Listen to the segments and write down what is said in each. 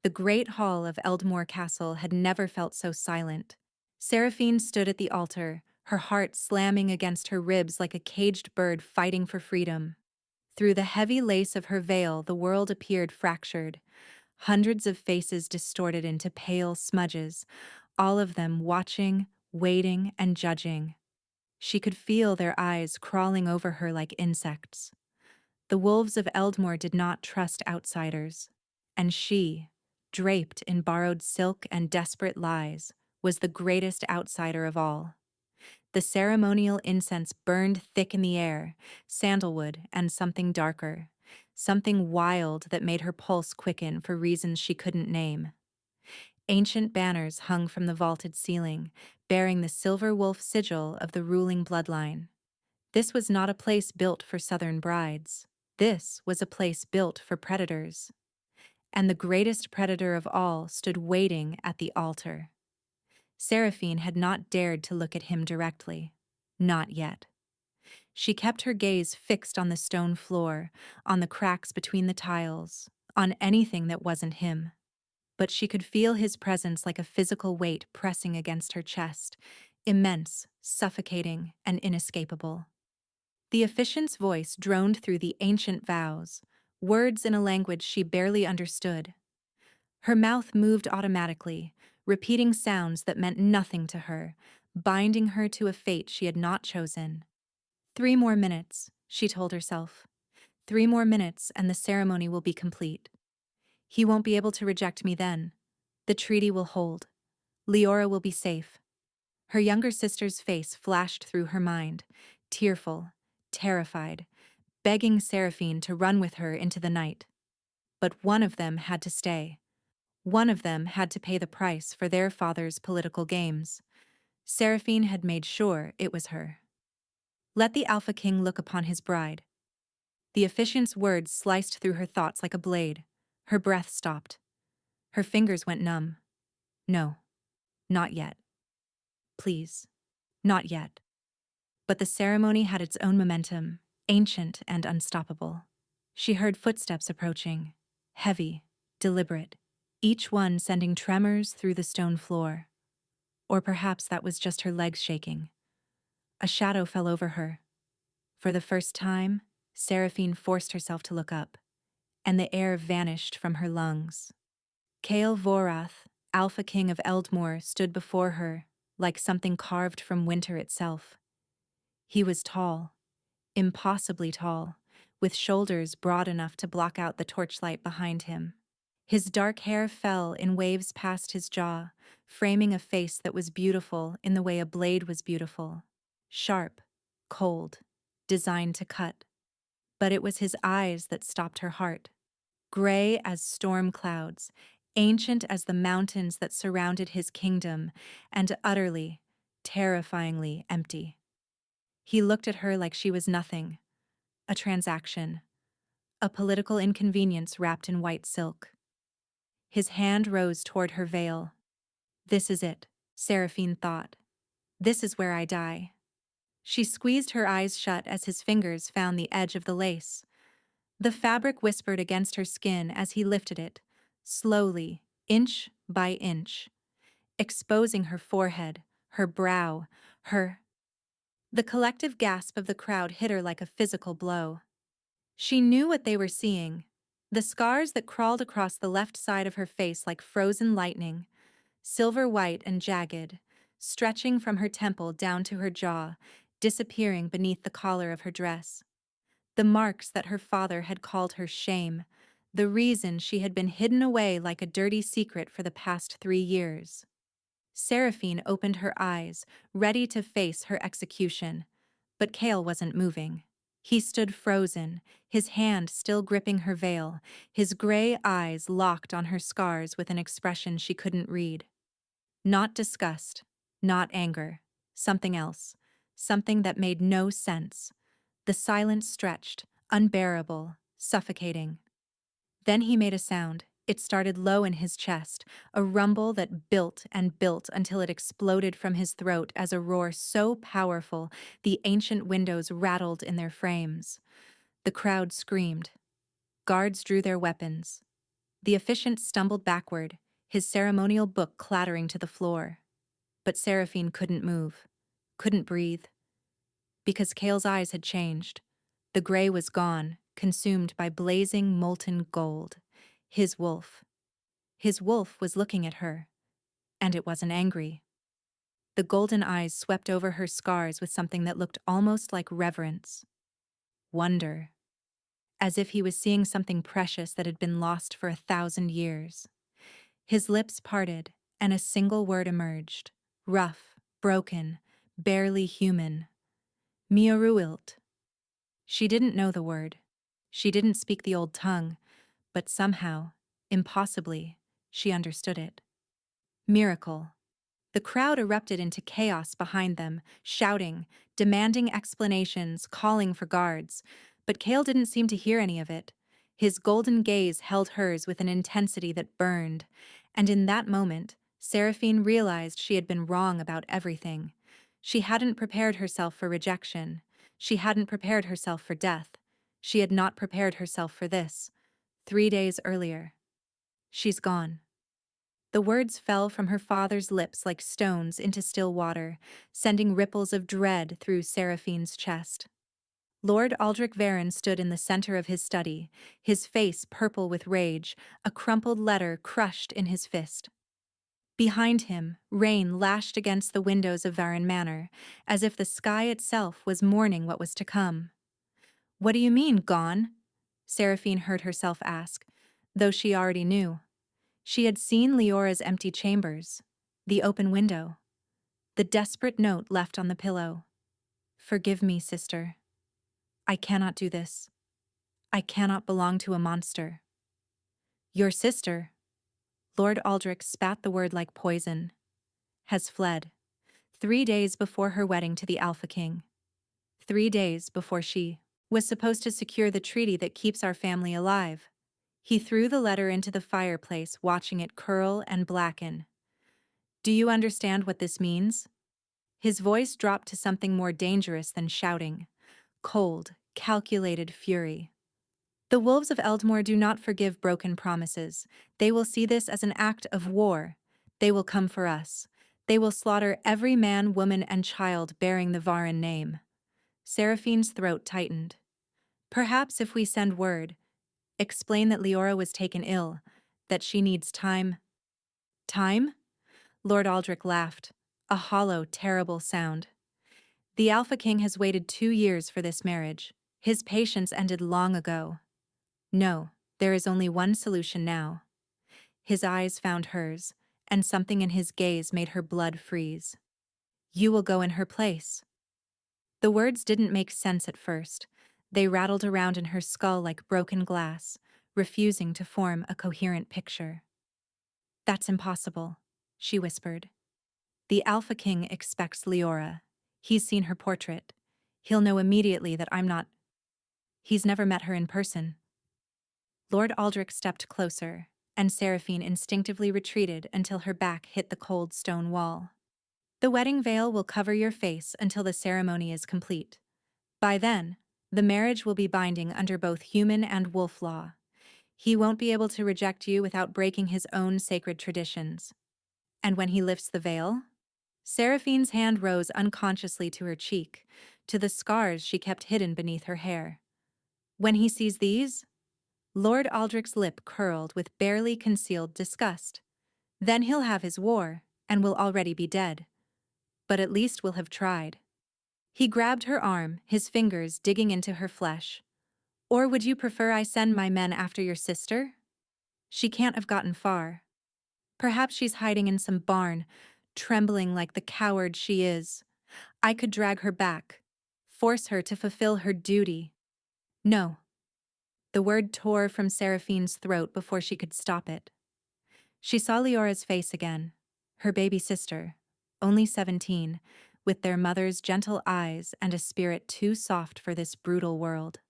The great hall of Eldmore Castle had never felt so silent. Seraphine stood at the altar, her heart slamming against her ribs like a caged bird fighting for freedom. Through the heavy lace of her veil, the world appeared fractured, hundreds of faces distorted into pale smudges, all of them watching, waiting, and judging. She could feel their eyes crawling over her like insects. The wolves of Eldmore did not trust outsiders, and she, draped in borrowed silk and desperate lies, was the greatest outsider of all. The ceremonial incense burned thick in the air, sandalwood and something darker, something wild that made her pulse quicken for reasons she couldn't name. Ancient banners hung from the vaulted ceiling, bearing the silver wolf sigil of the ruling bloodline. This was not a place built for southern brides. This was a place built for predators. And the greatest predator of all stood waiting at the altar. Seraphine had not dared to look at him directly. Not yet. She kept her gaze fixed on the stone floor, on the cracks between the tiles, on anything that wasn't him. But she could feel his presence like a physical weight pressing against her chest, immense, suffocating, and inescapable. The officiant's voice droned through the ancient vows, words in a language she barely understood. Her mouth moved automatically, repeating sounds that meant nothing to her, binding her to a fate she had not chosen. 3 more minutes, she told herself. 3 more minutes and the ceremony will be complete. He won't be able to reject me then. The treaty will hold. Leora will be safe. Her younger sister's face flashed through her mind, tearful, terrified, begging Seraphine to run with her into the night. But one of them had to stay. One of them had to pay the price for their father's political games. Seraphine had made sure it was her. Let the Alpha King look upon his bride. The officiant's words sliced through her thoughts like a blade. Her breath stopped. Her fingers went numb. No, not yet. Please, not yet. But the ceremony had its own momentum, ancient and unstoppable. She heard footsteps approaching, heavy, deliberate, each one sending tremors through the stone floor. Or perhaps that was just her legs shaking. A shadow fell over her. For the first time, Seraphine forced herself to look up, and the air vanished from her lungs. Kale Vorath, Alpha King of Eldmore, stood before her, like something carved from winter itself. He was tall, impossibly tall, with shoulders broad enough to block out the torchlight behind him. His dark hair fell in waves past his jaw, framing a face that was beautiful in the way a blade was beautiful. Sharp, cold, designed to cut. But it was his eyes that stopped her heart. Gray as storm clouds, ancient as the mountains that surrounded his kingdom, and utterly, terrifyingly empty. He looked at her like she was nothing, a transaction, a political inconvenience wrapped in white silk. His hand rose toward her veil. This is it, Seraphine thought. This is where I die. She squeezed her eyes shut as his fingers found the edge of the lace. The fabric whispered against her skin as he lifted it, slowly, inch by inch, exposing her forehead, her brow, her... The collective gasp of the crowd hit her like a physical blow. She knew what they were seeing, the scars that crawled across the left side of her face like frozen lightning, silver white and jagged, stretching from her temple down to her jaw, disappearing beneath the collar of her dress. The marks that her father had called her shame, the reason she had been hidden away like a dirty secret for the past 3 years. Seraphine opened her eyes, ready to face her execution, but Kale wasn't moving. He stood frozen, his hand still gripping her veil, his gray eyes locked on her scars with an expression she couldn't read. Not disgust, not anger, something else, something that made no sense. The silence stretched, unbearable, suffocating. Then he made a sound. It started low in his chest, a rumble that built and built until it exploded from his throat as a roar so powerful the ancient windows rattled in their frames. The crowd screamed. Guards drew their weapons. The officiant stumbled backward, his ceremonial book clattering to the floor. But Seraphine couldn't move, couldn't breathe, because Kale's eyes had changed. The gray was gone, consumed by blazing molten gold. His wolf. His wolf was looking at her, and it wasn't angry. The golden eyes swept over her scars with something that looked almost like reverence. Wonder. As if he was seeing something precious that had been lost for 1,000 years. His lips parted, and a single word emerged. Rough, broken, barely human. Miaruilt. She didn't know the word. She didn't speak the old tongue, but somehow, impossibly, she understood it. Miracle. The crowd erupted into chaos behind them, shouting, demanding explanations, calling for guards. But Kale didn't seem to hear any of it. His golden gaze held hers with an intensity that burned, and in that moment, Seraphine realized she had been wrong about everything. She hadn't prepared herself for rejection. She hadn't prepared herself for death. She had not prepared herself for this. 3 days earlier. She's gone. The words fell from her father's lips like stones into still water, sending ripples of dread through Seraphine's chest. Lord Aldrich Varen stood in the center of his study, his face purple with rage, a crumpled letter crushed in his fist. Behind him, rain lashed against the windows of Varen Manor, as if the sky itself was mourning what was to come. "What do you mean, gone?" Seraphine heard herself ask, though she already knew. She had seen Leora's empty chambers, the open window, the desperate note left on the pillow. "Forgive me, sister. I cannot do this. I cannot belong to a monster." "Your sister," Lord Aldrich spat the word like poison, "has fled. 3 days before her wedding to the Alpha King. 3 days before she was supposed to secure the treaty that keeps our family alive." He threw the letter into the fireplace, watching it curl and blacken. "Do you understand what this means?" His voice dropped to something more dangerous than shouting. Cold, calculated fury. "The wolves of Eldmore do not forgive broken promises. They will see this as an act of war. They will come for us. They will slaughter every man, woman, and child bearing the Varen name." Seraphine's throat tightened. "Perhaps if we send word, explain that Leora was taken ill, that she needs time." "Time?" Lord Aldrich laughed, a hollow, terrible sound. "The Alpha King has waited 2 years for this marriage. His patience ended long ago. No, there is only one solution now." His eyes found hers, and something in his gaze made her blood freeze. "You will go in her place." The words didn't make sense at first. They rattled around in her skull like broken glass, refusing to form a coherent picture. "That's impossible," she whispered. "The Alpha King expects Leora. He's seen her portrait. He'll know immediately that I'm not. He's never met her in person." Lord Aldrich stepped closer, and Seraphine instinctively retreated until her back hit the cold stone wall. "The wedding veil will cover your face until the ceremony is complete. By then, the marriage will be binding under both human and wolf law. He won't be able to reject you without breaking his own sacred traditions. And when he lifts the veil?" Seraphine's hand rose unconsciously to her cheek, to the scars she kept hidden beneath her hair. "When he sees these?" Lord Aldrich's lip curled with barely concealed disgust. "Then he'll have his war, and will already be dead. But at least we'll have tried." He grabbed her arm, his fingers digging into her flesh. "Or would you prefer I send my men after your sister? She can't have gotten far. Perhaps she's hiding in some barn, trembling like the coward she is. I could drag her back, force her to fulfill her duty." "No." The word tore from Seraphine's throat before she could stop it. She saw Leora's face again, her baby sister, only 17, with their mother's gentle eyes and a spirit too soft for this brutal world.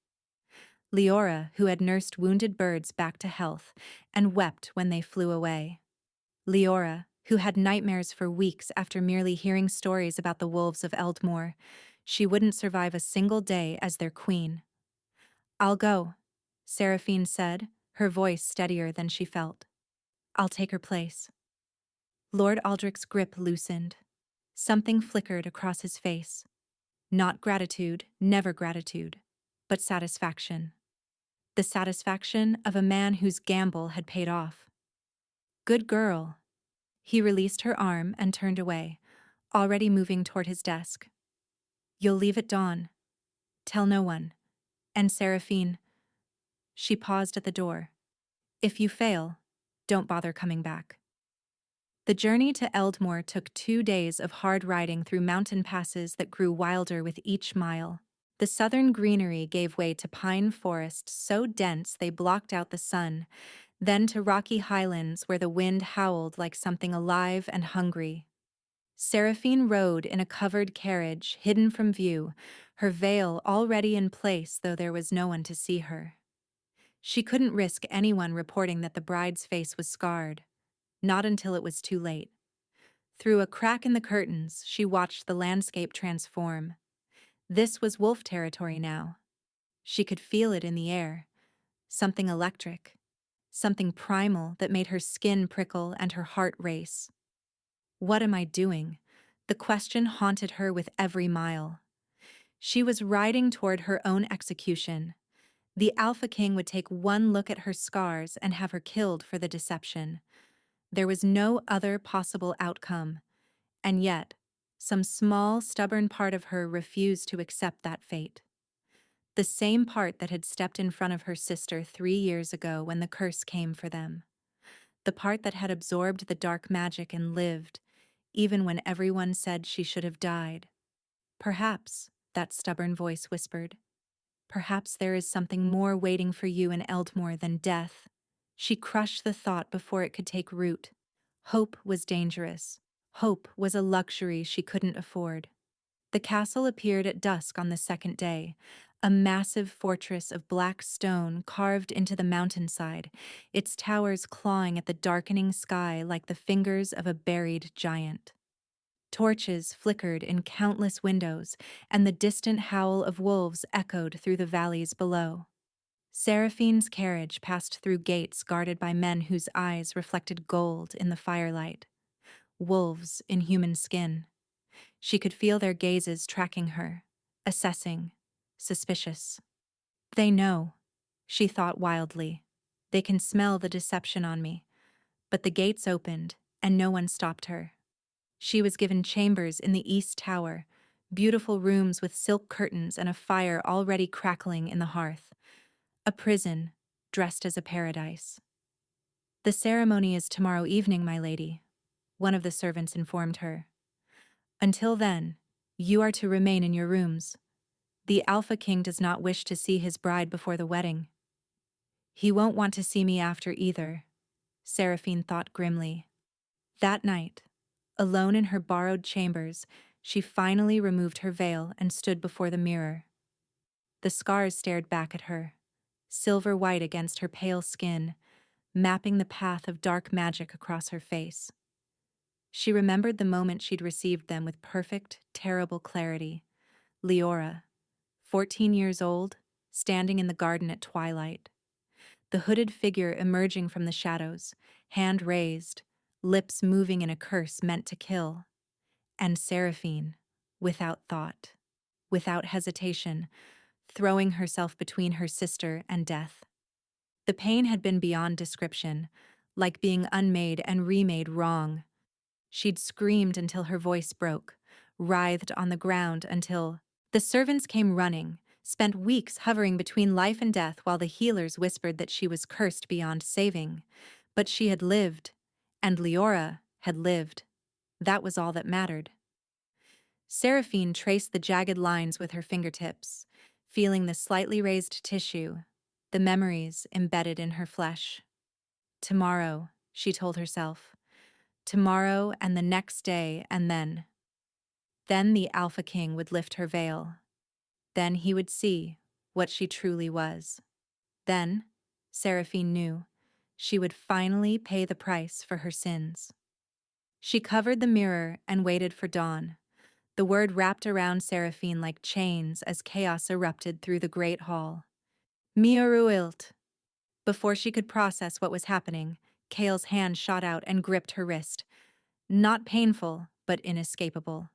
Leora, who had nursed wounded birds back to health and wept when they flew away. Leora, who had nightmares for weeks after merely hearing stories about the wolves of Eldmore. She wouldn't survive a single day as their queen. "I'll go," Seraphine said, her voice steadier than she felt. "I'll take her place." Lord Aldrich's grip loosened. Something flickered across his face. Not gratitude, never gratitude, but satisfaction. The satisfaction of a man whose gamble had paid off. "Good girl." He released her arm and turned away, already moving toward his desk. "You'll leave at dawn. Tell no one. And Seraphine." She paused at the door. "If you fail, don't bother coming back." The journey to Eldmore took 2 days of hard riding through mountain passes that grew wilder with each mile. The southern greenery gave way to pine forests so dense they blocked out the sun, then to rocky highlands where the wind howled like something alive and hungry. Seraphine rode in a covered carriage, hidden from view, her veil already in place though there was no one to see her. She couldn't risk anyone reporting that the bride's face was scarred. Not until it was too late. Through a crack in the curtains, she watched the landscape transform. This was wolf territory now. She could feel it in the air. Something electric. Something primal that made her skin prickle and her heart race. What am I doing? The question haunted her with every mile. She was riding toward her own execution. The Alpha King would take one look at her scars and have her killed for the deception. There was no other possible outcome, and yet, some small, stubborn part of her refused to accept that fate. The same part that had stepped in front of her sister 3 years ago when the curse came for them. The part that had absorbed the dark magic and lived, even when everyone said she should have died. "Perhaps," that stubborn voice whispered, "perhaps there is something more waiting for you in Eldmore than death." She crushed the thought before it could take root. Hope was dangerous. Hope was a luxury she couldn't afford. The castle appeared at dusk on the second day, a massive fortress of black stone carved into the mountainside, its towers clawing at the darkening sky like the fingers of a buried giant. Torches flickered in countless windows, and the distant howl of wolves echoed through the valleys below. Seraphine's carriage passed through gates guarded by men whose eyes reflected gold in the firelight. Wolves in human skin. She could feel their gazes tracking her, assessing, suspicious. "They know," she thought wildly. "They can smell the deception on me." But the gates opened, and no one stopped her. She was given chambers in the East Tower, beautiful rooms with silk curtains and a fire already crackling in the hearth. A prison, dressed as a paradise. "The ceremony is tomorrow evening, my lady," one of the servants informed her. "Until then, you are to remain in your rooms. The Alpha King does not wish to see his bride before the wedding." "He won't want to see me after either," Seraphine thought grimly. That night, alone in her borrowed chambers, she finally removed her veil and stood before the mirror. The scars stared back at her, silver white against her pale skin, mapping the path of dark magic across her face. She remembered the moment she'd received them with perfect, terrible clarity. Leora, 14 years old, standing in the garden at twilight. The hooded figure emerging from the shadows, hand raised, lips moving in a curse meant to kill. And Seraphine, without thought, without hesitation, throwing herself between her sister and death. The pain had been beyond description, like being unmade and remade wrong. She'd screamed until her voice broke, writhed on the ground until the servants came running, spent weeks hovering between life and death while the healers whispered that she was cursed beyond saving. But she had lived, and Leora had lived. That was all that mattered. Seraphine traced the jagged lines with her fingertips, feeling the slightly raised tissue, the memories embedded in her flesh. Tomorrow, she told herself. Tomorrow and the next day and then. Then the Alpha King would lift her veil. Then he would see what she truly was. Then, Seraphine knew, she would finally pay the price for her sins. She covered the mirror and waited for dawn. The word wrapped around Seraphine like chains as chaos erupted through the great hall. Miaruilt. Before she could process what was happening, Kale's hand shot out and gripped her wrist. Not painful, but inescapable.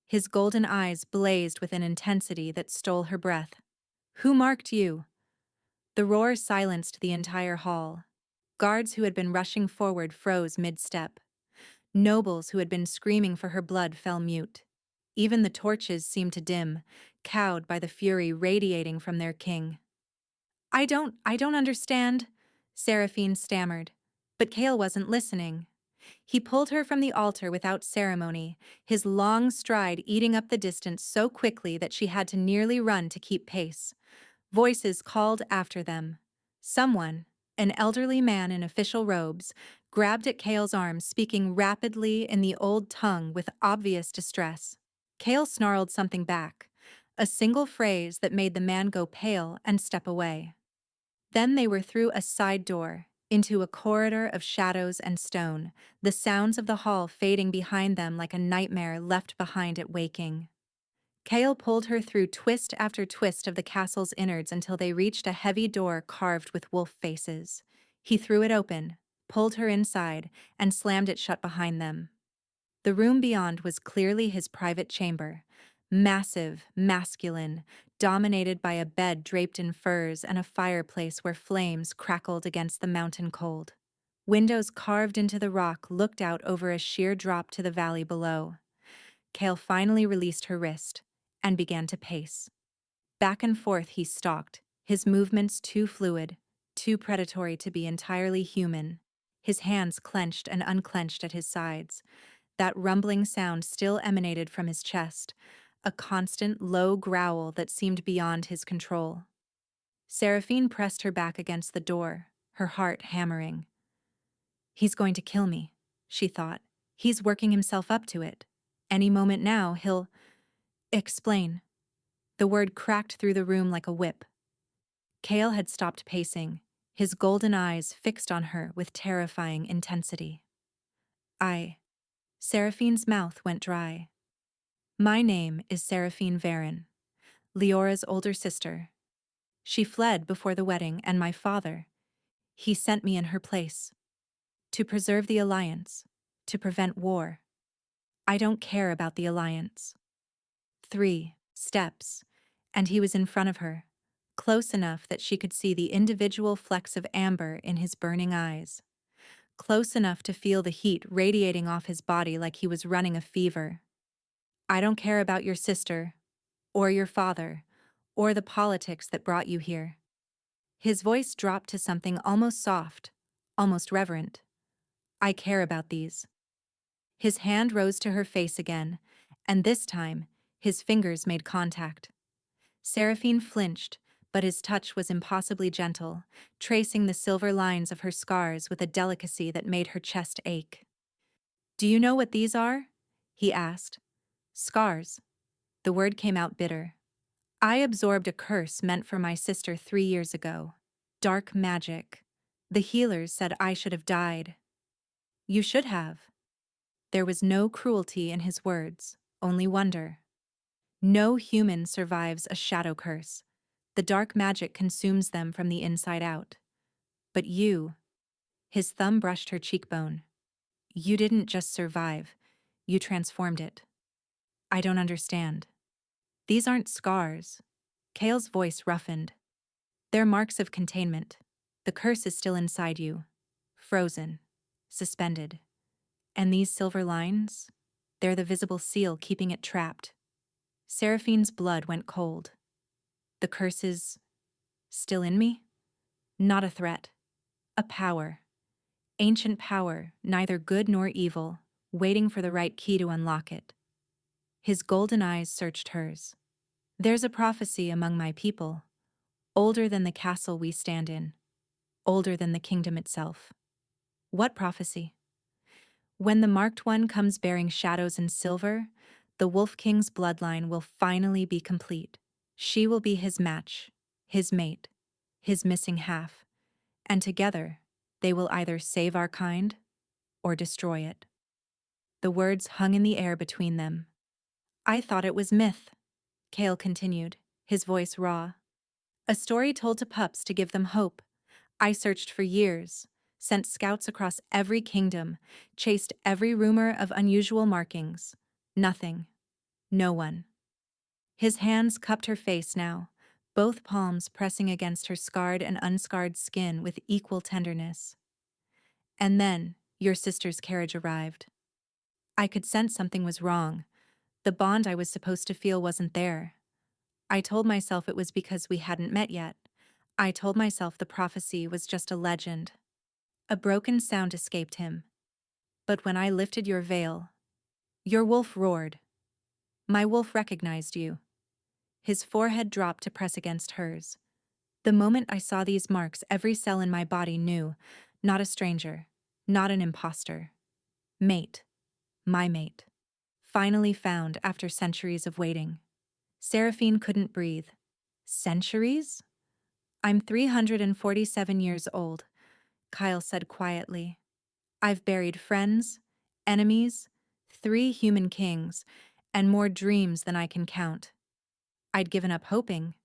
His golden eyes blazed with an intensity that stole her breath. "Who marked you?" The roar silenced the entire hall. Guards who had been rushing forward froze mid-step. Nobles who had been screaming for her blood fell mute. Even the torches seemed to dim, cowed by the fury radiating from their king. I don't understand," Seraphine stammered. But Kale wasn't listening. He pulled her from the altar without ceremony, his long stride eating up the distance so quickly that she had to nearly run to keep pace. Voices called after them. Someone, an elderly man in official robes, grabbed at Kale's arm, speaking rapidly in the old tongue with obvious distress. Kale snarled something back, a single phrase that made the man go pale and step away. Then they were through a side door, into a corridor of shadows and stone, the sounds of the hall fading behind them like a nightmare left behind at waking. Kale pulled her through twist after twist of the castle's innards until they reached a heavy door carved with wolf faces. He threw it open, pulled her inside, and slammed it shut behind them. The room beyond was clearly his private chamber, massive, masculine, dominated by a bed draped in furs and a fireplace where flames crackled against the mountain cold. Windows carved into the rock looked out over a sheer drop to the valley below. Kale finally released her wrist and began to pace. Back and forth he stalked, his movements too fluid, too predatory to be entirely human. His hands clenched and unclenched at his sides. That rumbling sound still emanated from his chest, a constant, low growl that seemed beyond his control. Seraphine pressed her back against the door, her heart hammering. "He's going to kill me," she thought. "He's working himself up to it. Any moment now, he'll—" "Explain." The word cracked through the room like a whip. Kale had stopped pacing, his golden eyes fixed on her with terrifying intensity. Seraphine's mouth went dry. "My name is Seraphine Varen, Leora's older sister. She fled before the wedding, and my father, he sent me in her place. To preserve the alliance, to prevent war. I don't care about the alliance." 3 steps, and he was in front of her, close enough that she could see the individual flecks of amber in his burning eyes. Close enough to feel the heat radiating off his body like he was running a fever. "I don't care about your sister, or your father, or the politics that brought you here." His voice dropped to something almost soft, almost reverent. "I care about these." His hand rose to her face again, and this time, his fingers made contact. Seraphine flinched, but his touch was impossibly gentle, tracing the silver lines of her scars with a delicacy that made her chest ache. "Do you know what these are?" he asked. "Scars." The word came out bitter. "I absorbed a curse meant for my sister 3 years ago. Dark magic. The healers said I should have died." "You should have." There was no cruelty in his words, only wonder. "No human survives a shadow curse. The dark magic consumes them from the inside out. But you—" His thumb brushed her cheekbone. "You didn't just survive, you transformed it." "I don't understand." "These aren't scars." Kale's voice roughened. "They're marks of containment. The curse is still inside you. Frozen. Suspended. And these silver lines? They're the visible seal keeping it trapped." Seraphine's blood went cold. "The curse is still in me?" "Not a threat. A power. Ancient power, neither good nor evil, waiting for the right key to unlock it." His golden eyes searched hers. "There's a prophecy among my people, older than the castle we stand in, older than the kingdom itself." "What prophecy?" "When the marked one comes bearing shadows and silver, the Wolf King's bloodline will finally be complete. She will be his match, his mate, his missing half, and together they will either save our kind or destroy it." The words hung in the air between them. "I thought it was myth," Kale continued, his voice raw. "A story told to pups to give them hope. I searched for years, sent scouts across every kingdom, chased every rumor of unusual markings. Nothing. No one. His hands cupped her face now, both palms pressing against her scarred and unscarred skin with equal tenderness. And then, your sister's carriage arrived. I could sense something was wrong. The bond I was supposed to feel wasn't there. I told myself it was because we hadn't met yet. I told myself the prophecy was just a legend. A broken sound escaped him. But when I lifted your veil, your wolf roared. My wolf recognized you. His forehead dropped to press against hers. The moment I saw these marks, every cell in my body knew, not a stranger, not an imposter. Mate. My mate. Finally found after centuries of waiting. Seraphine couldn't breathe. Centuries? I'm 347 years old, Kyle said quietly. I've buried friends, enemies, 3 human kings, and more dreams than I can count. I'd given up hoping.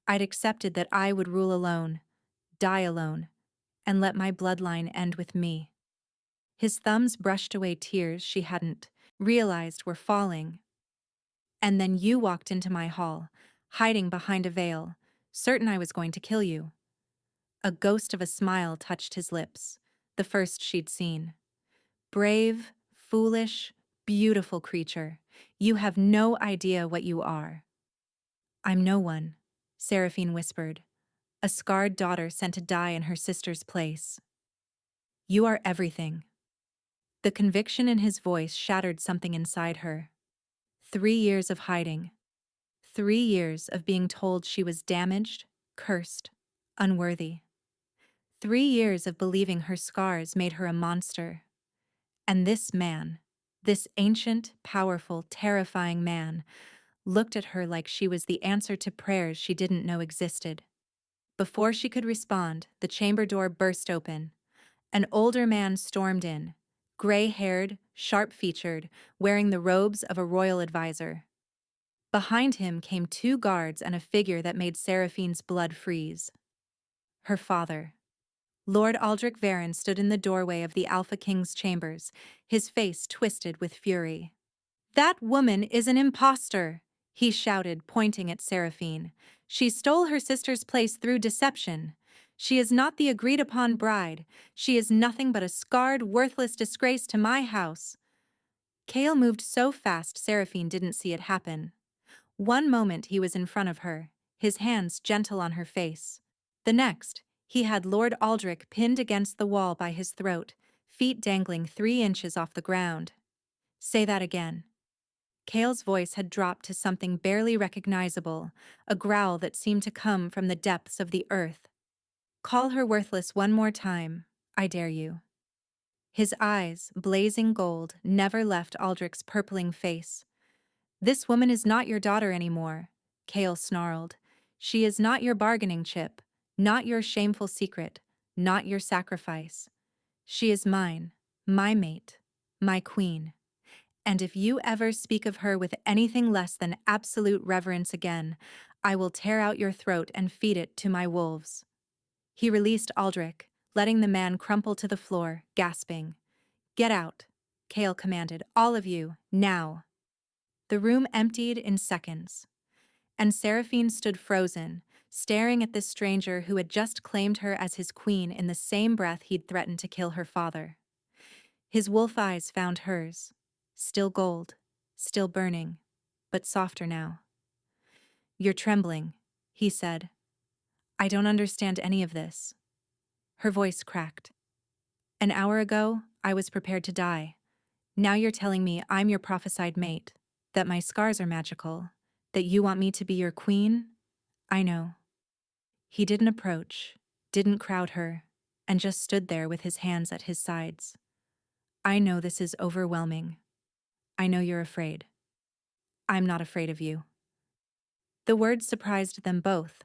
I'd accepted that I would rule alone, die alone, and let my bloodline end with me. His thumbs brushed away tears she hadn't realized were falling. And then you walked into my hall, hiding behind a veil, certain I was going to kill you. A ghost of a smile touched his lips, the first she'd seen. Brave, foolish, beautiful creature, you have no idea what you are. I'm no one, Seraphine whispered, a scarred daughter sent to die in her sister's place. You are everything. The conviction in his voice shattered something inside her. 3 years of hiding. 3 years of being told she was damaged, cursed, unworthy. 3 years of believing her scars made her a monster. And this man, this ancient, powerful, terrifying man, looked at her like she was the answer to prayers she didn't know existed. Before she could respond, the chamber door burst open. An older man stormed in, gray-haired, sharp-featured, wearing the robes of a royal advisor. Behind him came 2 guards and a figure that made Seraphine's blood freeze. Her father. Lord Aldrich Varen stood in the doorway of the Alpha King's chambers, his face twisted with fury. That woman is an impostor, he shouted, pointing at Seraphine. She stole her sister's place through deception. She is not the agreed-upon bride. She is nothing but a scarred, worthless disgrace to my house. Kale moved so fast Seraphine didn't see it happen. One moment he was in front of her, his hands gentle on her face. The next, he had Lord Aldrich pinned against the wall by his throat, feet dangling 3 inches off the ground. Say that again. Kale's voice had dropped to something barely recognizable, a growl that seemed to come from the depths of the earth. Call her worthless one more time, I dare you. His eyes, blazing gold, never left Aldrich's purpling face. This woman is not your daughter anymore, Kale snarled. She is not your bargaining chip, not your shameful secret, not your sacrifice. She is mine, my mate, my queen. And if you ever speak of her with anything less than absolute reverence again, I will tear out your throat and feed it to my wolves. He released Aldrich, letting the man crumple to the floor, gasping. Get out, Kale commanded, all of you, now. The room emptied in seconds, and Seraphine stood frozen, staring at this stranger who had just claimed her as his queen in the same breath he'd threatened to kill her father. His wolf eyes found hers, still gold, still burning, but softer now. You're trembling, he said. I don't understand any of this. Her voice cracked. An hour ago, I was prepared to die. Now you're telling me I'm your prophesied mate, that my scars are magical, that you want me to be your queen? I know. He didn't approach, didn't crowd her, and just stood there with his hands at his sides. I know this is overwhelming. I know you're afraid. I'm not afraid of you. The words surprised them both,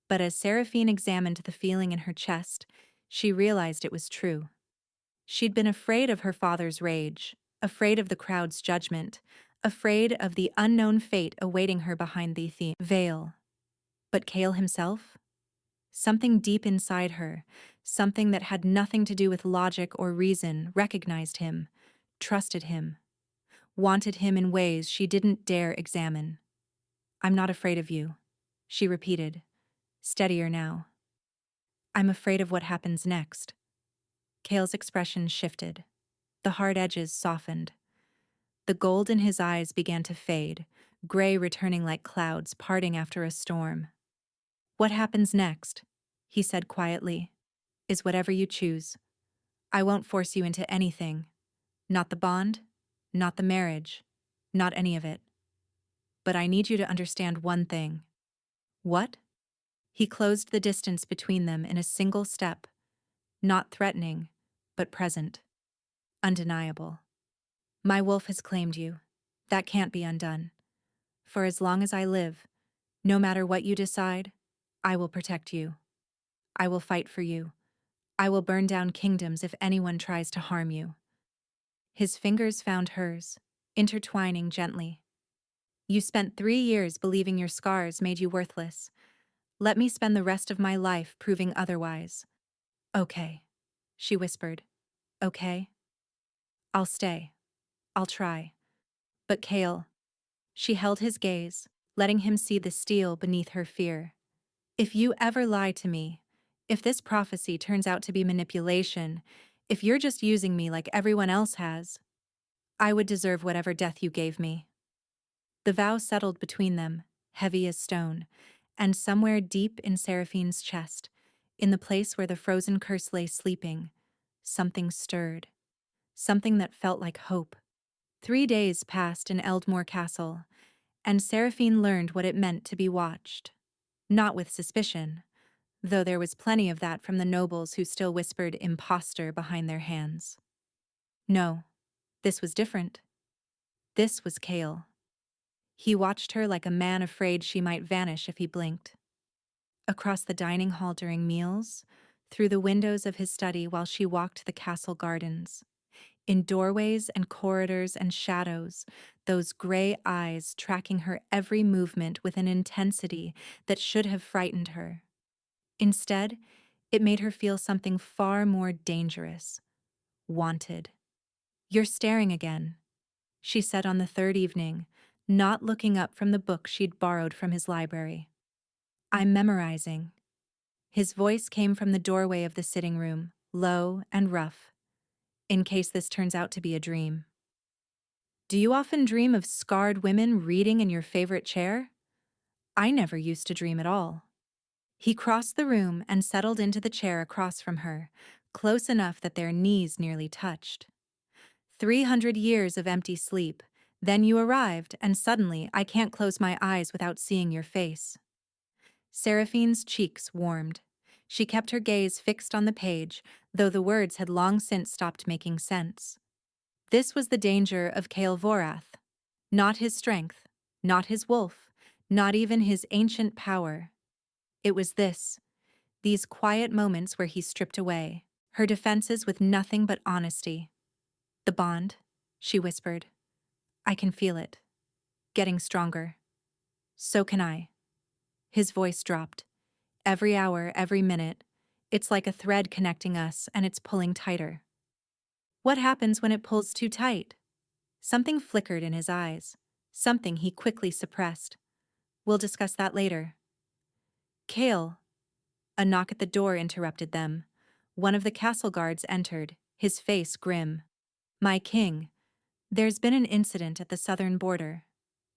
but as Seraphine examined the feeling in her chest, she realized it was true. She'd been afraid of her father's rage, afraid of the crowd's judgment, afraid of the unknown fate awaiting her behind the veil. But Kale himself? Something deep inside her, Something that had nothing to do with logic or reason recognized him, trusted him, wanted him in ways she didn't dare examine. "I'm not afraid of you," she repeated, steadier now. "I'm afraid of what happens next." Kale's expression shifted. The hard edges softened. The gold in his eyes began to fade, gray returning like clouds parting after a storm. "What happens next," he said quietly, "is whatever you choose. I won't force you into anything. Not the bond, not the marriage, not any of it. But I need you to understand one thing." "What?" He closed the distance between them in a single step, not threatening, but present, undeniable. "My wolf has claimed you. That can't be undone. For as long as I live, no matter what you decide, I will protect you. I will fight for you. I will burn down kingdoms if anyone tries to harm you." His fingers found hers, intertwining gently. "You spent 3 years believing your scars made you worthless. Let me spend the rest of my life proving otherwise." "Okay," she whispered. "Okay? I'll stay. I'll try." "But Kale," she held his gaze, letting him see the steel beneath her fear. "If you ever lie to me, if this prophecy turns out to be manipulation, if you're just using me like everyone else has, I would deserve whatever death you gave me." The vow settled between them, heavy as stone, and somewhere deep in Seraphine's chest, in the place where the frozen curse lay sleeping, something stirred. Something that felt like hope. 3 days passed in Elmore Castle, and Seraphine learned what it meant to be watched. Not with suspicion, though there was plenty of that from the nobles who still whispered imposter behind their hands. No, this was different. This was Kale. He watched her like a man afraid she might vanish if he blinked. Across the dining hall during meals, through the windows of his study while she walked the castle gardens. In doorways and corridors and shadows, those gray eyes tracking her every movement with an intensity that should have frightened her. Instead, it made her feel something far more dangerous. Wanted. "You're staring again," she said on the third evening, not looking up from the book she'd borrowed from his library. "I'm memorizing." His voice came from the doorway of the sitting room, low and rough. "In case this turns out to be a dream." "Do you often dream of scarred women reading in your favorite chair?" "I never used to dream at all." He crossed the room and settled into the chair across from her, close enough that their knees nearly touched. 300 years of empty sleep, then you arrived, and suddenly I can't close my eyes without seeing your face. Seraphine's cheeks warmed. She kept her gaze fixed on the page, though the words had long since stopped making sense. This was the danger of Kale Vorath. Not his strength, not his wolf, not even his ancient power. It was these quiet moments where he stripped away, her defenses with nothing but honesty. "The bond," she whispered. "I can feel it. Getting stronger." "So can I." His voice dropped. "Every hour, every minute, it's like a thread connecting us and it's pulling tighter." "What happens when it pulls too tight?" Something flickered in his eyes, something he quickly suppressed. "We'll discuss that later." "Kale." A knock at the door interrupted them. One of the castle guards entered, his face grim. "My king, there's been an incident at the southern border.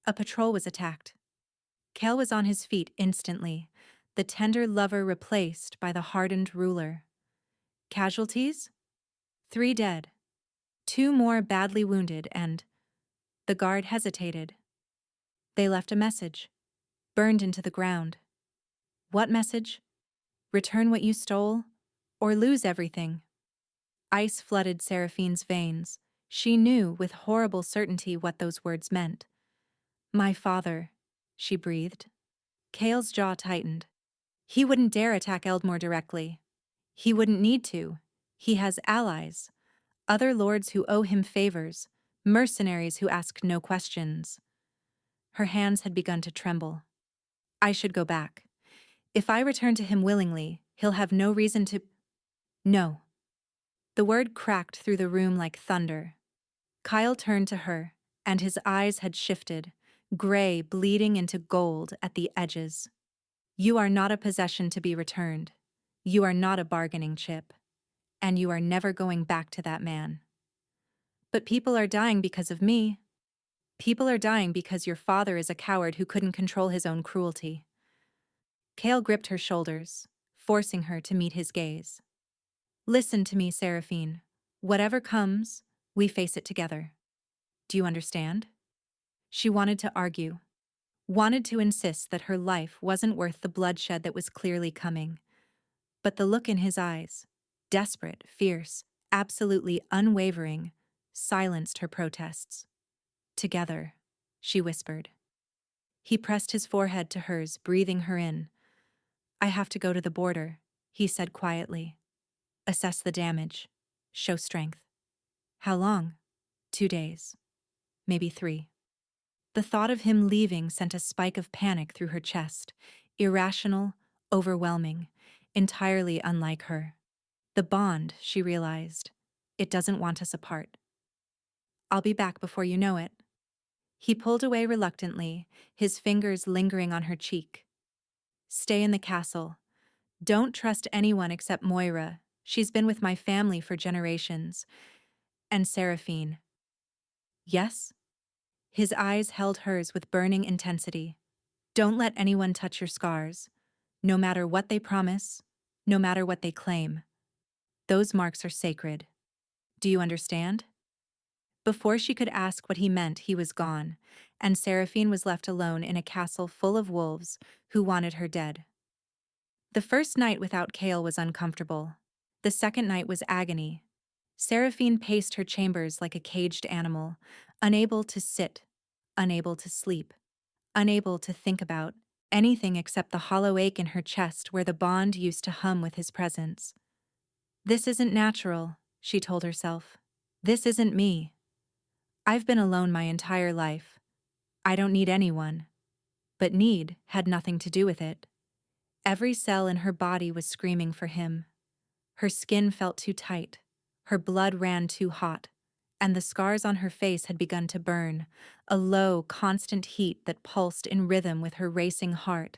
A patrol was attacked." Kale was on his feet instantly, the tender lover replaced by the hardened ruler. "Casualties?" "3 dead. 2 more badly wounded and—" The guard hesitated. "They left a message. Burned into the ground." "What message?" "Return what you stole, or lose everything." Ice flooded Seraphine's veins. She knew with horrible certainty what those words meant. "My father," she breathed. Kale's jaw tightened. He wouldn't dare attack Elmore directly. He wouldn't need to. He has allies. Other lords who owe him favors. Mercenaries who ask no questions. Her hands had begun to tremble. "I should go back. If I return to him willingly, he'll have no reason to—" No. The word cracked through the room like thunder. Kyle turned to her, and his eyes had shifted, gray bleeding into gold at the edges. You are not a possession to be returned. You are not a bargaining chip. And you are never going back to that man. But people are dying because of me. People are dying because your father is a coward who couldn't control his own cruelty. Kale gripped her shoulders, forcing her to meet his gaze. Listen to me, Seraphine. Whatever comes, we face it together. Do you understand? She wanted to argue, wanted to insist that her life wasn't worth the bloodshed that was clearly coming. But the look in his eyes, desperate, fierce, absolutely unwavering, silenced her protests. Together, she whispered. He pressed his forehead to hers, breathing her in. I have to go to the border, he said quietly. Assess the damage. Show strength. How long? 2 days. Maybe 3. The thought of him leaving sent a spike of panic through her chest. Irrational, overwhelming, entirely unlike her. The bond, she realized. It doesn't want us apart. I'll be back before you know it. He pulled away reluctantly, his fingers lingering on her cheek. Stay in the castle. Don't trust anyone except Moira. She's been with my family for generations. And Seraphine. Yes? His eyes held hers with burning intensity. Don't let anyone touch your scars. No matter what they promise, no matter what they claim. Those marks are sacred. Do you understand? Before she could ask what he meant, he was gone, and Seraphine was left alone in a castle full of wolves who wanted her dead. The first night without Kale was uncomfortable. The second night was agony. Seraphine paced her chambers like a caged animal, unable to sit, unable to sleep, unable to think about anything except the hollow ache in her chest where the bond used to hum with his presence. This isn't natural, she told herself. This isn't me. I've been alone my entire life. I don't need anyone. But need had nothing to do with it. Every cell in her body was screaming for him. Her skin felt too tight, her blood ran too hot, and the scars on her face had begun to burn, a low, constant heat that pulsed in rhythm with her racing heart.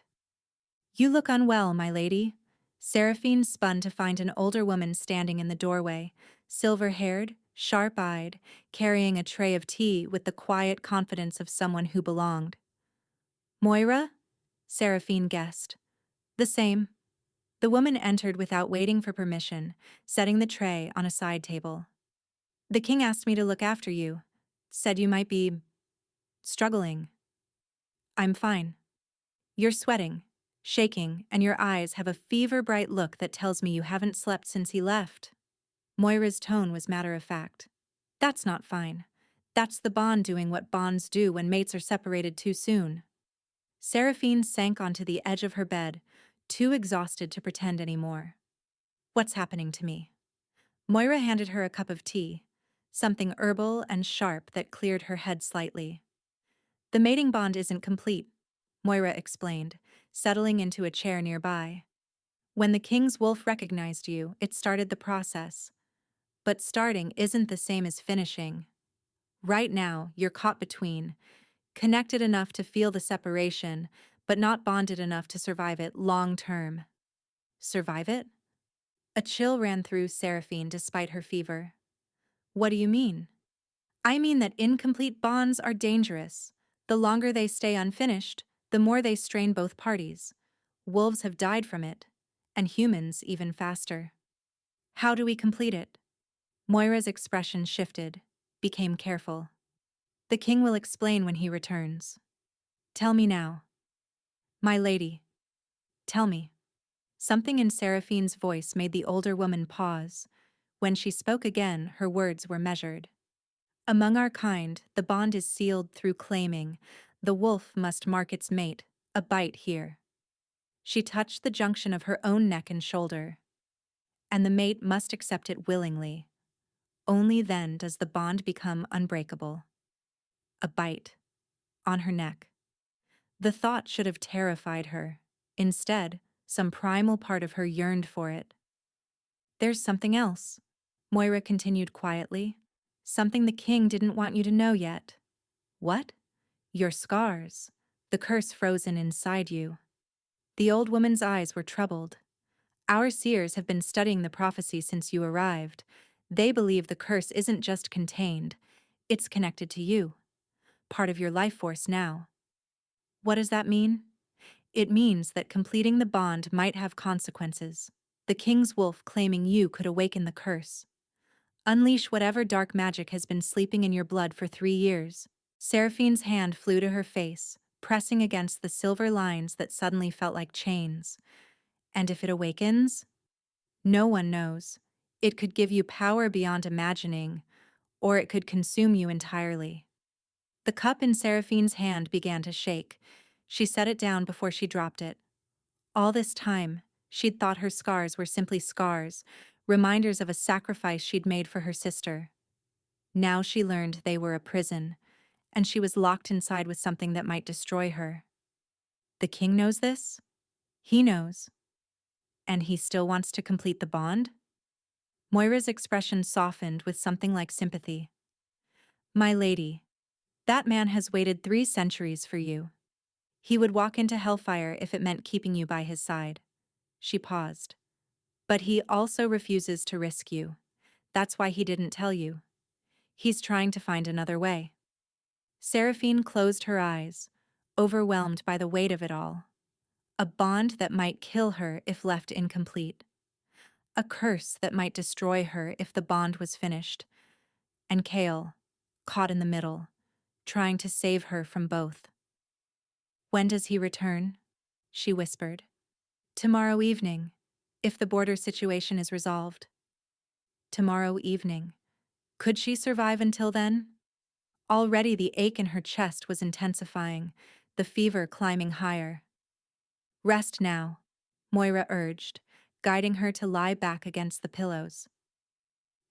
You look unwell, my lady. Seraphine spun to find an older woman standing in the doorway, silver-haired, sharp-eyed, carrying a tray of tea with the quiet confidence of someone who belonged. Moira? Seraphine guessed. The same. The woman entered without waiting for permission, setting the tray on a side table. The king asked me to look after you. Said you might be struggling. I'm fine. You're sweating, shaking, and your eyes have a fever-bright look that tells me you haven't slept since he left. Moira's tone was matter-of-fact. That's not fine. That's the bond doing what bonds do when mates are separated too soon. Seraphine sank onto the edge of her bed, too exhausted to pretend anymore. What's happening to me? Moira handed her a cup of tea, something herbal and sharp that cleared her head slightly. The mating bond isn't complete, Moira explained, settling into a chair nearby. When the king's wolf recognized you, it started the process. But starting isn't the same as finishing. Right now, you're caught between, connected enough to feel the separation, but not bonded enough to survive it long-term. Survive it? A chill ran through Seraphine despite her fever. What do you mean? I mean that incomplete bonds are dangerous. The longer they stay unfinished, the more they strain both parties. Wolves have died from it, and humans even faster. How do we complete it? Moira's expression shifted, became careful. The king will explain when he returns. Tell me now. My lady. Tell me. Something in Seraphine's voice made the older woman pause. When she spoke again, her words were measured. Among our kind, the bond is sealed through claiming. The wolf must mark its mate, a bite here. She touched the junction of her own neck and shoulder. And the mate must accept it willingly. Only then does the bond become unbreakable. A bite. On her neck. The thought should have terrified her. Instead, some primal part of her yearned for it. There's something else, Moira continued quietly. Something the king didn't want you to know yet. What? Your scars. The curse frozen inside you. The old woman's eyes were troubled. Our seers have been studying the prophecy since you arrived. They believe the curse isn't just contained, it's connected to you. Part of your life force now. What does that mean? It means that completing the bond might have consequences. The king's wolf claiming you could awaken the curse. Unleash whatever dark magic has been sleeping in your blood for 3 years. Seraphine's hand flew to her face, pressing against the silver lines that suddenly felt like chains. And if it awakens? No one knows. It could give you power beyond imagining, or it could consume you entirely. The cup in Seraphine's hand began to shake. She set it down before she dropped it. All this time, she'd thought her scars were simply scars, reminders of a sacrifice she'd made for her sister. Now she learned they were a prison, and she was locked inside with something that might destroy her. The king knows this? He knows. And he still wants to complete the bond? Moira's expression softened with something like sympathy. My lady, that man has waited 3 centuries for you. He would walk into hellfire if it meant keeping you by his side. She paused. But he also refuses to risk you. That's why he didn't tell you. He's trying to find another way. Seraphine closed her eyes, overwhelmed by the weight of it all. A bond that might kill her if left incomplete. A curse that might destroy her if the bond was finished. And Kale, caught in the middle, trying to save her from both. When does he return? She whispered. Tomorrow evening, if the border situation is resolved. Tomorrow evening. Could she survive until then? Already the ache in her chest was intensifying, the fever climbing higher. Rest now, Moira urged, guiding her to lie back against the pillows.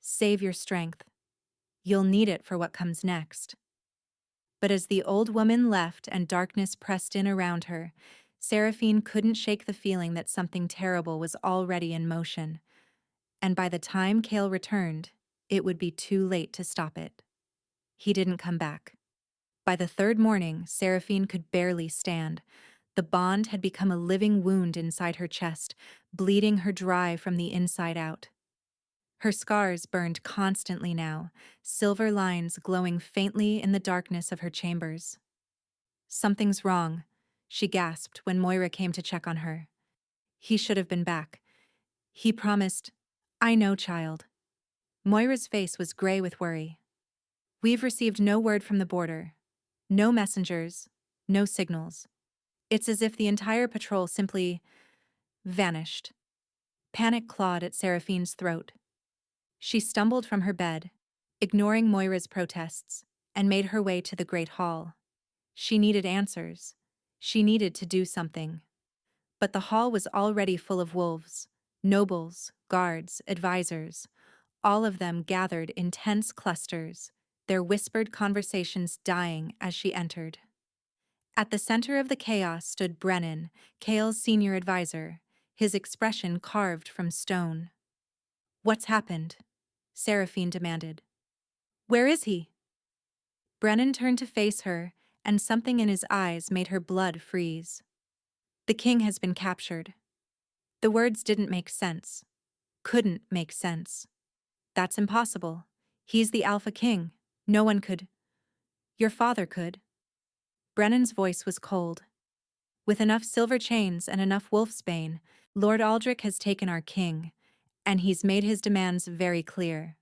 Save your strength. You'll need it for what comes next. But as the old woman left and darkness pressed in around her, Seraphine couldn't shake the feeling that something terrible was already in motion. And by the time Kale returned, it would be too late to stop it. He didn't come back. By the 3rd morning, Seraphine could barely stand. The bond had become a living wound inside her chest, bleeding her dry from the inside out. Her scars burned constantly now, silver lines glowing faintly in the darkness of her chambers. Something's wrong, she gasped when Moira came to check on her. He should have been back. He promised. I know, child. Moira's face was gray with worry. We've received no word from the border. No messengers, no signals. It's as if the entire patrol simply vanished. Panic clawed at Seraphine's throat. She stumbled from her bed, ignoring Moira's protests, and made her way to the Great Hall. She needed answers. She needed to do something. But the hall was already full of wolves, nobles, guards, advisors, all of them gathered in tense clusters, their whispered conversations dying as she entered. At the center of the chaos stood Brennan, Kale's senior advisor, his expression carved from stone. What's happened? Seraphine demanded. Where is he? Brennan turned to face her, and something in his eyes made her blood freeze. The king has been captured. The words didn't make sense. Couldn't make sense. That's impossible. He's the Alpha King. No one could. Your father could. Brennan's voice was cold. With enough silver chains and enough wolfsbane, Lord Aldrich has taken our king, and he's made his demands very clear.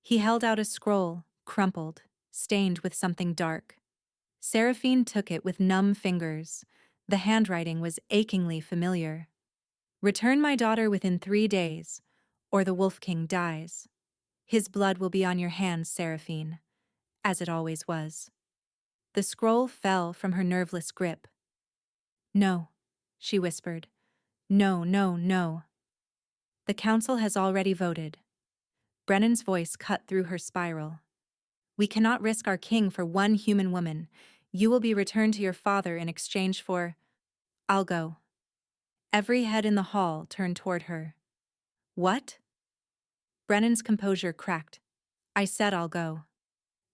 He held out a scroll, crumpled, stained with something dark. Seraphine took it with numb fingers. The handwriting was achingly familiar. Return my daughter within 3 days, or the Wolf King dies. His blood will be on your hands, Seraphine, as it always was. The scroll fell from her nerveless grip. No, she whispered. No, no, no. The council has already voted. Brennan's voice cut through her spiral. We cannot risk our king for one human woman. You will be returned to your father in exchange for... I'll go. Every head in the hall turned toward her. What? Brennan's composure cracked. I said I'll go.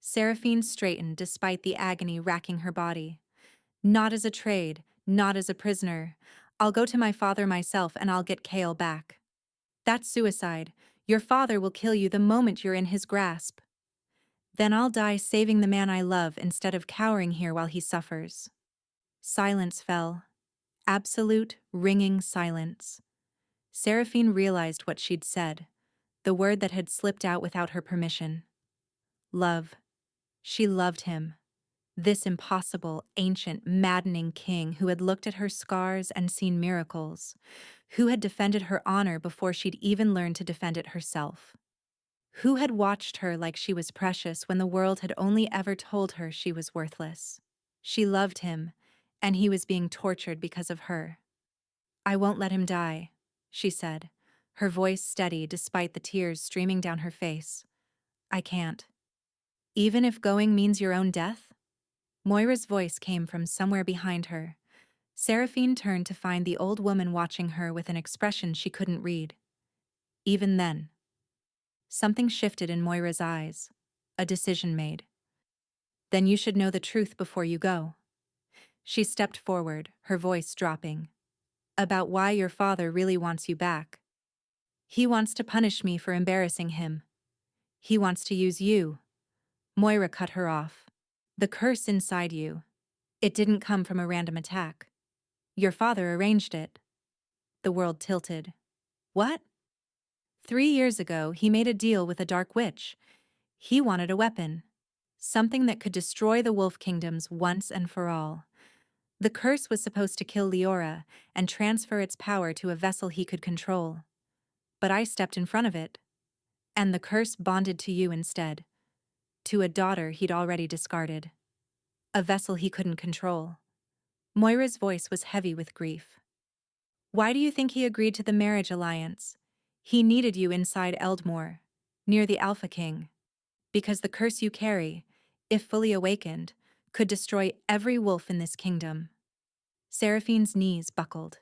Seraphine straightened despite the agony racking her body. Not as a trade, not as a prisoner. I'll go to my father myself and I'll get Kale back. That's suicide. Your father will kill you the moment you're in his grasp. Then I'll die saving the man I love instead of cowering here while he suffers. Silence fell. Absolute, ringing silence. Seraphine realized what she'd said, the word that had slipped out without her permission. Love. She loved him. This impossible, ancient, maddening king who had looked at her scars and seen miracles, who had defended her honor before she'd even learned to defend it herself. Who had watched her like she was precious when the world had only ever told her she was worthless. She loved him, and he was being tortured because of her. I won't let him die, she said, her voice steady despite the tears streaming down her face. I can't. Even if going means your own death? Moira's voice came from somewhere behind her. Seraphine turned to find the old woman watching her with an expression she couldn't read. Even then, something shifted in Moira's eyes. A decision made. Then you should know the truth before you go. She stepped forward, her voice dropping. About why your father really wants you back. He wants to punish me for embarrassing him. He wants to use you. Moira cut her off. The curse inside you. It didn't come from a random attack. Your father arranged it. The world tilted. What? 3 years ago, he made a deal with a dark witch. He wanted a weapon. Something that could destroy the wolf kingdoms once and for all. The curse was supposed to kill Leora and transfer its power to a vessel he could control. But I stepped in front of it. And the curse bonded to you instead. To a daughter he'd already discarded. A vessel he couldn't control. Moira's voice was heavy with grief. Why do you think he agreed to the marriage alliance? He needed you inside Elmore, near the Alpha King. Because the curse you carry, if fully awakened, could destroy every wolf in this kingdom. Seraphine's knees buckled.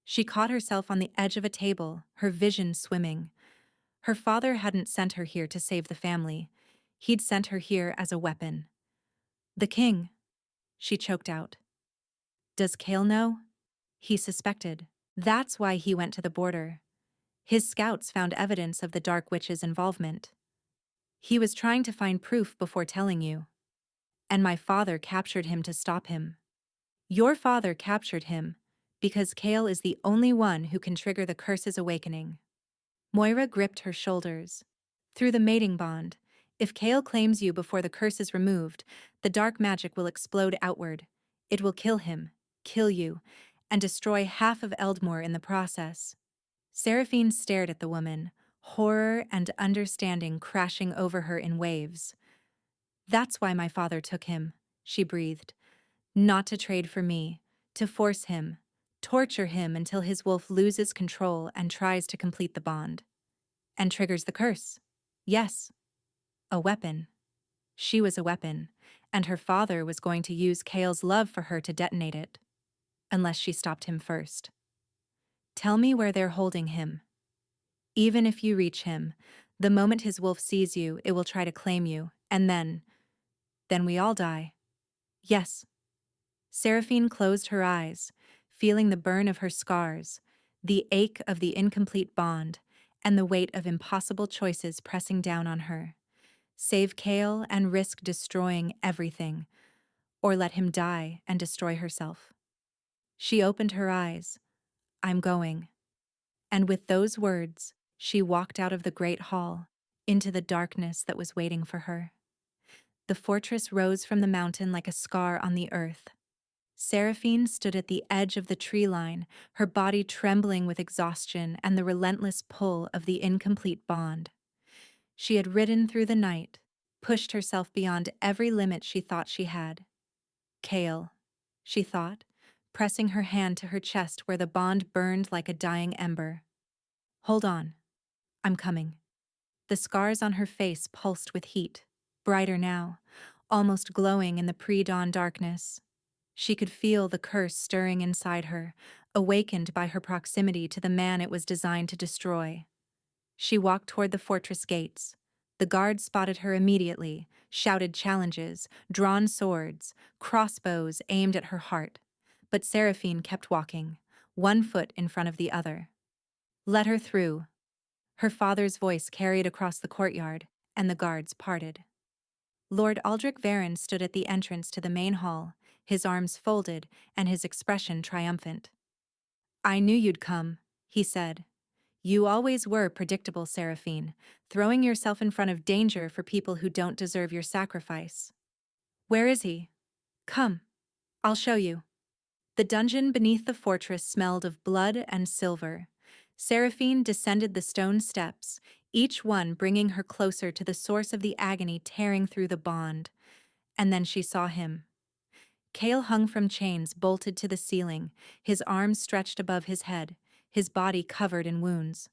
She caught herself on the edge of a table, her vision swimming. Her father hadn't sent her here to save the family. He'd sent her here as a weapon. The king, she choked out. Does Kale know? He suspected. That's why he went to the border. His scouts found evidence of the Dark Witch's involvement. He was trying to find proof before telling you. And my father captured him to stop him. Your father captured him because Kale is the only one who can trigger the curse's awakening. Moira gripped her shoulders. Through the mating bond, if Kale claims you before the curse is removed, the dark magic will explode outward. It will kill him, kill you, and destroy half of Elmore in the process. Seraphine stared at the woman, horror and understanding crashing over her in waves. That's why my father took him, she breathed. Not to trade for me, to force him, torture him until his wolf loses control and tries to complete the bond. And triggers the curse. Yes. A weapon. She was a weapon, and her father was going to use Kale's love for her to detonate it. Unless she stopped him first. Tell me where they're holding him. Even if you reach him, the moment his wolf sees you, it will try to claim you, and then we all die. Yes. Seraphine closed her eyes, feeling the burn of her scars, the ache of the incomplete bond, and the weight of impossible choices pressing down on her. Save Kale and risk destroying everything, or let him die and destroy herself. She opened her eyes. I'm going. And with those words, she walked out of the great hall, into the darkness that was waiting for her. The fortress rose from the mountain like a scar on the earth. Seraphine stood at the edge of the tree line, her body trembling with exhaustion and the relentless pull of the incomplete bond. She had ridden through the night, pushed herself beyond every limit she thought she had. Kale, she thought, pressing her hand to her chest where the bond burned like a dying ember. Hold on. I'm coming. The scars on her face pulsed with heat, brighter now, almost glowing in the pre-dawn darkness. She could feel the curse stirring inside her, awakened by her proximity to the man it was designed to destroy. She walked toward the fortress gates. The guards spotted her immediately, shouted challenges, drawn swords, crossbows aimed at her heart. But Seraphine kept walking, one foot in front of the other. Let her through. Her father's voice carried across the courtyard, and the guards parted. Lord Aldrich Varen stood at the entrance to the main hall, his arms folded and his expression triumphant. I knew you'd come, he said. You always were predictable, Seraphine, throwing yourself in front of danger for people who don't deserve your sacrifice. Where is he? Come. I'll show you. The dungeon beneath the fortress smelled of blood and silver. Seraphine descended the stone steps, each one bringing her closer to the source of the agony tearing through the bond. And then she saw him. Kale hung from chains bolted to the ceiling, his arms stretched above his head, his body covered in wounds.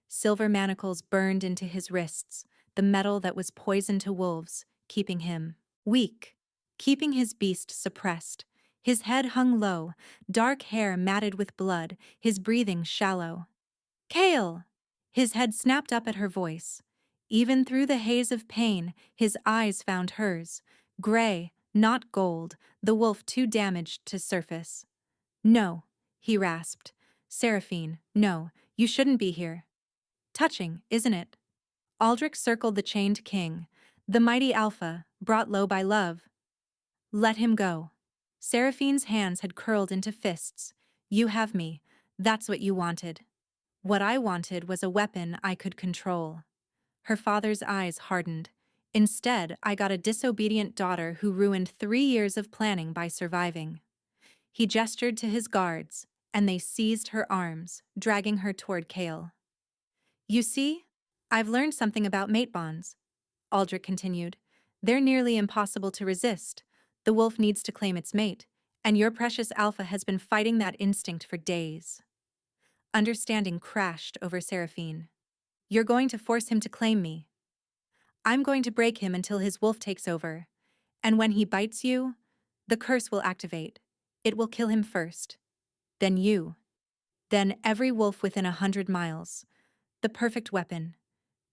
Silver manacles burned into his wrists, the metal that was poison to wolves, keeping him weak, keeping his beast suppressed. His head hung low, dark hair matted with blood, his breathing shallow. Kale! His head snapped up at her voice. Even through the haze of pain, his eyes found hers, gray, not gold, the wolf too damaged to surface. No, he rasped. Seraphine, no, you shouldn't be here. Touching, isn't it? Aldrich circled the chained king, the mighty alpha, brought low by love. Let him go. Seraphine's hands had curled into fists. You have me. That's what you wanted. What I wanted was a weapon I could control. Her father's eyes hardened. Instead, I got a disobedient daughter who ruined 3 years of planning by surviving. He gestured to his guards, and they seized her arms, dragging her toward Kale. You see, I've learned something about mate bonds, Aldrich continued. They're nearly impossible to resist. The wolf needs to claim its mate, and your precious alpha has been fighting that instinct for days. Understanding crashed over Seraphine. You're going to force him to claim me. I'm going to break him until his wolf takes over. And when he bites you, the curse will activate. It will kill him first. Then you. Then every wolf within 100 miles. The perfect weapon.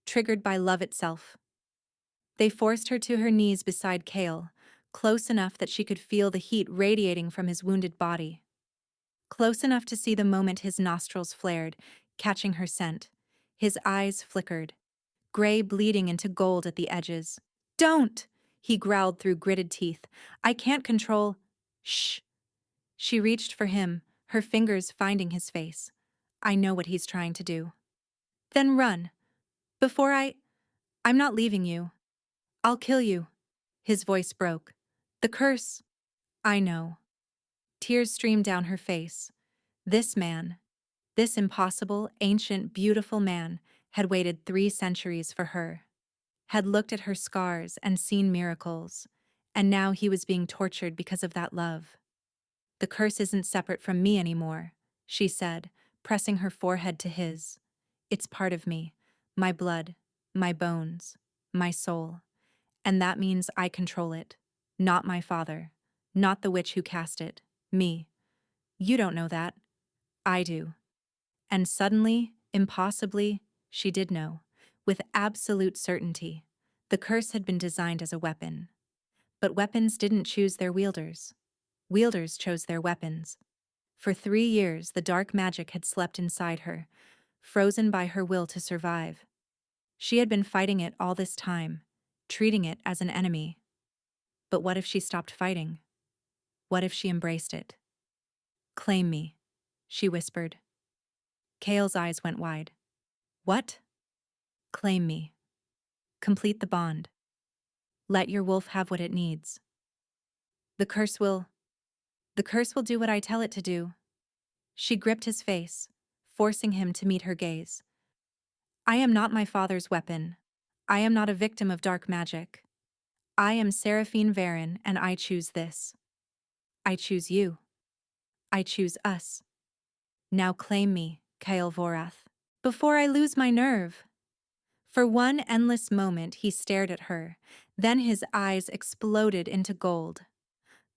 Triggered by love itself. They forced her to her knees beside Kale, close enough that she could feel the heat radiating from his wounded body. Close enough to see the moment his nostrils flared, catching her scent. His eyes flickered, gray bleeding into gold at the edges. Don't! He growled through gritted teeth. I can't control. Shh! She reached for him, her fingers finding his face. I know what he's trying to do. Then run. Before I'm not leaving you. I'll kill you. His voice broke. The curse. I know. Tears streamed down her face. This man, this impossible, ancient, beautiful man, had waited 3 centuries for her. Had looked at her scars and seen miracles. And now he was being tortured because of that love. The curse isn't separate from me anymore, she said, pressing her forehead to his. It's part of me, my blood, my bones, my soul. And that means I control it. Not my father. Not the witch who cast it. Me. You don't know that. I do. And suddenly, impossibly, she did know. With absolute certainty. The curse had been designed as a weapon. But weapons didn't choose their wielders. Wielders chose their weapons. For 3 years, the dark magic had slept inside her, frozen by her will to survive. She had been fighting it all this time, treating it as an enemy. But what if she stopped fighting? What if she embraced it? Claim me, she whispered. Kale's eyes went wide. What? Claim me. Complete the bond. Let your wolf have what it needs. The curse will do what I tell it to do. She gripped his face, forcing him to meet her gaze. I am not my father's weapon. I am not a victim of dark magic. I am Seraphine Varen, and I choose this. I choose you. I choose us. Now claim me, Kale Vorath, before I lose my nerve. For one endless moment he stared at her, then his eyes exploded into gold.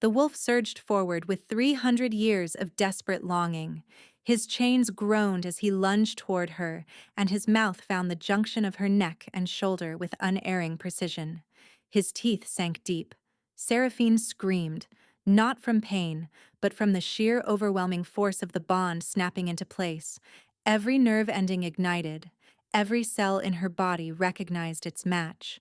The wolf surged forward with 300 years of desperate longing. His chains groaned as he lunged toward her, and his mouth found the junction of her neck and shoulder with unerring precision. His teeth sank deep. Seraphine screamed, not from pain, but from the sheer overwhelming force of the bond snapping into place. Every nerve ending ignited, every cell in her body recognized its match.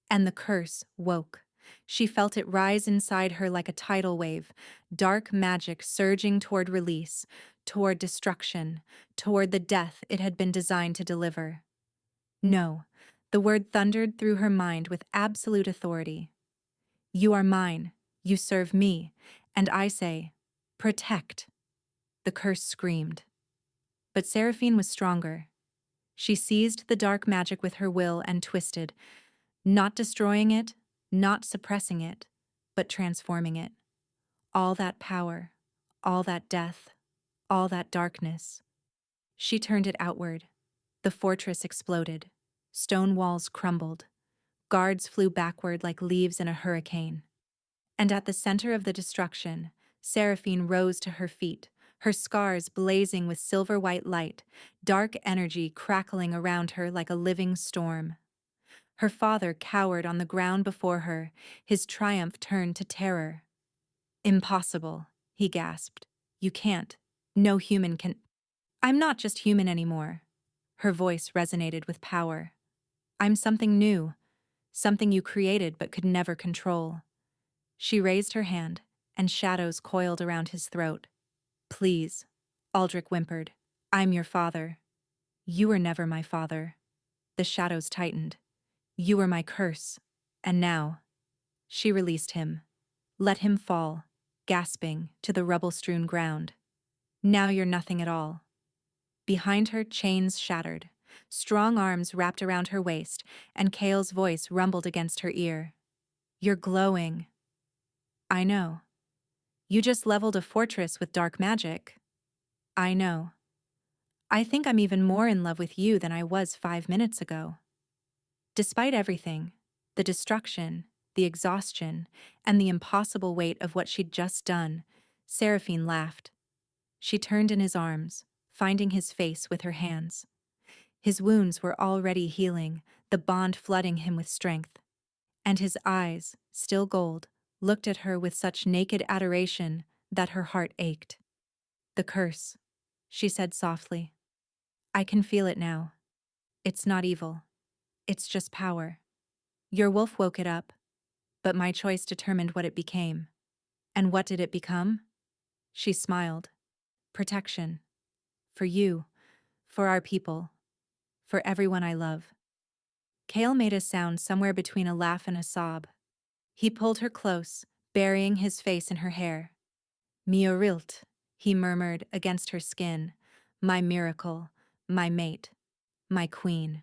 And the curse woke. She felt it rise inside her like a tidal wave, dark magic surging toward release, toward destruction, toward the death it had been designed to deliver. No, the word thundered through her mind with absolute authority. You are mine, you serve me, and I say, protect. The curse screamed. But Seraphine was stronger. She seized the dark magic with her will and twisted, not destroying it, not suppressing it, but transforming it. All that power, all that death, all that darkness. She turned it outward. The fortress exploded. Stone walls crumbled. Guards flew backward like leaves in a hurricane. And at the center of the destruction, Seraphine rose to her feet, her scars blazing with silver-white light, dark energy crackling around her like a living storm. Her father cowered on the ground before her, his triumph turned to terror. Impossible, he gasped. You can't. No human can. I'm not just human anymore. Her voice resonated with power. I'm something new, something you created but could never control. She raised her hand, and shadows coiled around his throat. Please, Aldrich whimpered. I'm your father. You were never my father. The shadows tightened. You were my curse. And now. She released him. Let him fall, gasping, to the rubble-strewn ground. Now you're nothing at all. Behind her, chains shattered. Strong arms wrapped around her waist, and Kale's voice rumbled against her ear. You're glowing. I know. You just leveled a fortress with dark magic. I know. I think I'm even more in love with you than I was 5 minutes ago. Despite everything, the destruction, the exhaustion, and the impossible weight of what she'd just done, Seraphine laughed. She turned in his arms, finding his face with her hands. His wounds were already healing, the bond flooding him with strength. And his eyes, still gold, looked at her with such naked adoration that her heart ached. The curse, she said softly. I can feel it now. It's not evil. It's just power. Your wolf woke it up, but my choice determined what it became. And what did it become? She smiled. Protection. For you. For our people. For everyone I love. Kale made a sound somewhere between a laugh and a sob. He pulled her close, burying his face in her hair. Miorilt, he murmured against her skin. My miracle, my mate, my queen.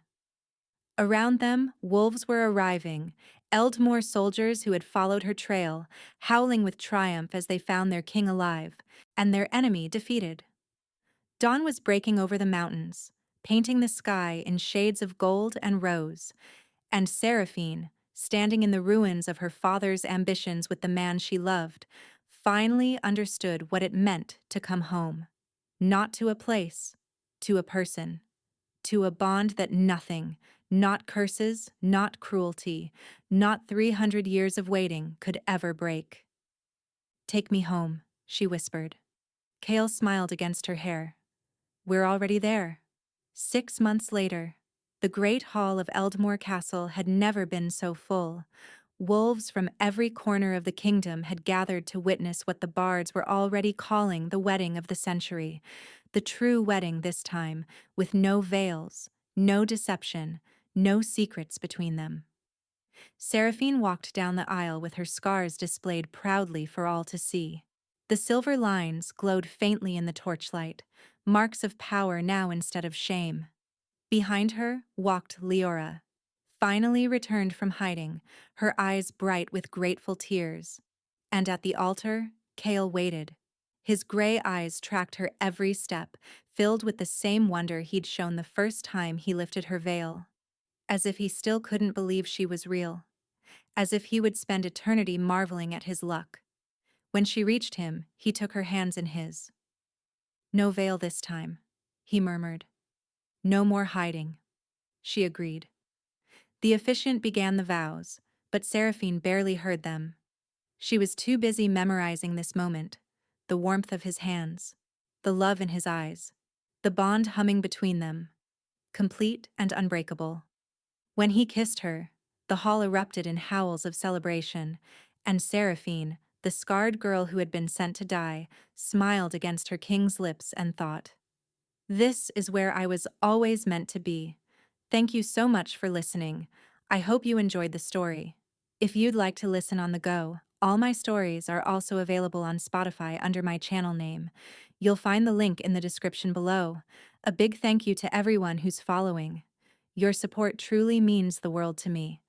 Around them, wolves were arriving, Eldmore soldiers who had followed her trail, howling with triumph as they found their king alive, and their enemy defeated. Dawn was breaking over the mountains, painting the sky in shades of gold and rose, and Seraphine, standing in the ruins of her father's ambitions with the man she loved, finally understood what it meant to come home. Not to a place, to a person, to a bond that nothing, not curses, not cruelty, not 300 years of waiting could ever break. Take me home, she whispered. Kale smiled against her hair. We're already there. 6 months later, the great hall of Eldmore Castle had never been so full. Wolves from every corner of the kingdom had gathered to witness what the bards were already calling the wedding of the century. The true wedding this time, with no veils, no deception, no secrets between them. Seraphine walked down the aisle with her scars displayed proudly for all to see. The silver lines glowed faintly in the torchlight, marks of power now instead of shame. Behind her walked Leora, finally returned from hiding, her eyes bright with grateful tears. And at the altar, Kale waited. His gray eyes tracked her every step, filled with the same wonder he'd shown the first time he lifted her veil. As if he still couldn't believe she was real. As if he would spend eternity marveling at his luck. When she reached him, he took her hands in his. No veil this time, he murmured. No more hiding, she agreed. The officiant began the vows, but Seraphine barely heard them. She was too busy memorizing this moment, the warmth of his hands, the love in his eyes, the bond humming between them, complete and unbreakable. When he kissed her, the hall erupted in howls of celebration, and Seraphine, the scarred girl who had been sent to die, smiled against her king's lips and thought, "This is where I was always meant to be." Thank you so much for listening. I hope you enjoyed the story. If you'd like to listen on the go, all my stories are also available on Spotify under my channel name. You'll find the link in the description below. A big thank you to everyone who's following. Your support truly means the world to me.